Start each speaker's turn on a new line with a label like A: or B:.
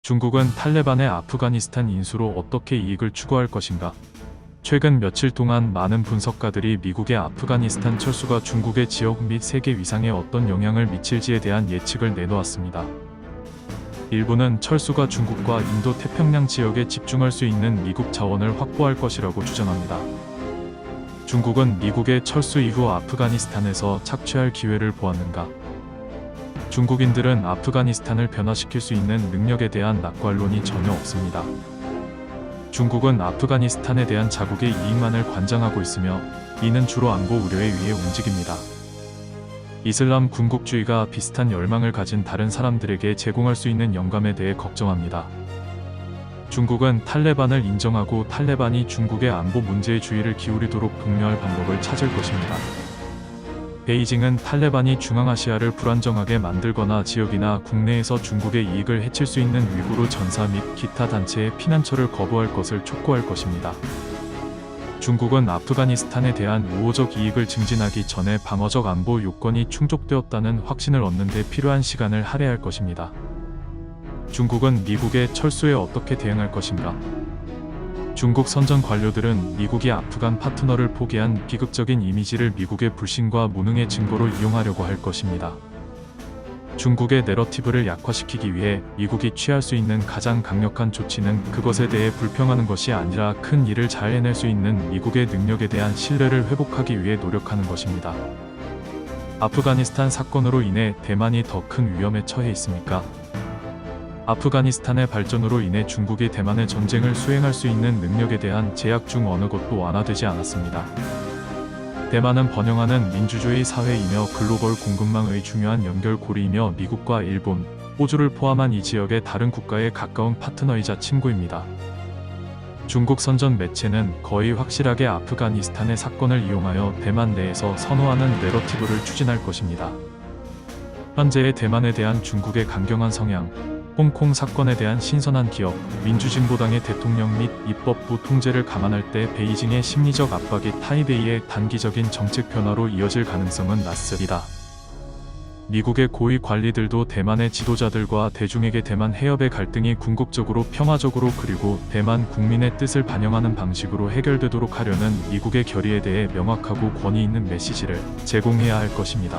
A: 중국은 탈레반의 아프가니스탄 인수로 어떻게 이익을 추구할 것인가? 최근 며칠 동안 많은 분석가들이 미국의 아프가니스탄 철수가 중국의 지역 및 세계 위상에 어떤 영향을 미칠지에 대한 예측을 내놓았습니다. 일부는 철수가 중국과 인도 태평양 지역에 집중할 수 있는 미국 자원을 확보할 것이라고 주장합니다. 중국은 미국의 철수 이후 아프가니스탄에서 착취할 기회를 보았는가? 중국인들은 아프가니스탄을 변화시킬 수 있는 능력에 대한 낙관론이 전혀 없습니다. 중국은 아프가니스탄에 대한 자국의 이익만을 관장하고 있으며 이는 주로 안보 우려에 의해 움직입니다. 이슬람 군국주의가 비슷한 열망을 가진 다른 사람들에게 제공할 수 있는 영감에 대해 걱정합니다. 중국은 탈레반을 인정하고 탈레반이 중국의 안보 문제에 주의를 기울이도록 독려할 방법을 찾을 것입니다. 베이징은 탈레반이 중앙아시아를 불안정하게 만들거나 지역이나 국내에서 중국의 이익을 해칠 수 있는 위구르 전사 및 기타 단체의 피난처를 거부할 것을 촉구할 것입니다. 중국은 아프가니스탄에 대한 우호적 이익을 증진하기 전에 방어적 안보 요건이 충족되었다는 확신을 얻는 데 필요한 시간을 할애할 것입니다. 중국은 미국의 철수에 어떻게 대응할 것인가? 중국 선전 관료들은 미국이 아프간 파트너를 포기한 비극적인 이미지를 미국의 불신과 무능의 증거로 이용하려고 할 것입니다. 중국의 내러티브를 약화시키기 위해 미국이 취할 수 있는 가장 강력한 조치는 그것에 대해 불평하는 것이 아니라 큰 일을 잘 해낼 수 있는 미국의 능력에 대한 신뢰를 회복하기 위해 노력하는 것입니다. 아프가니스탄 사건으로 인해 대만이 더 큰 위험에 처해 있습니까? 아프가니스탄의 발전으로 인해 중국이 대만의 전쟁을 수행할 수 있는 능력에 대한 제약 중 어느 것도 완화되지 않았습니다. 대만은 번영하는 민주주의 사회이며 글로벌 공급망의 중요한 연결고리이며 미국과 일본, 호주를 포함한 이 지역의 다른 국가의 가까운 파트너이자 친구입니다. 중국 선전 매체는 거의 확실하게 아프가니스탄의 사건을 이용하여 대만 내에서 선호하는 내러티브를 추진할 것입니다. 현재의 대만에 대한 중국의 강경한 성향, 홍콩 사건에 대한 신선한 기억, 민주진보당의 대통령 및 입법부 통제를 감안할 때 베이징의 심리적 압박이 타이베이의 단기적인 정책 변화로 이어질 가능성은 낮습니다. 미국의 고위 관리들도 대만의 지도자들과 대중에게 대만 해협의 갈등이 궁극적으로 평화적으로 그리고 대만 국민의 뜻을 반영하는 방식으로 해결되도록 하려는 미국의 결의에 대해 명확하고 권위 있는 메시지를 제공해야 할 것입니다.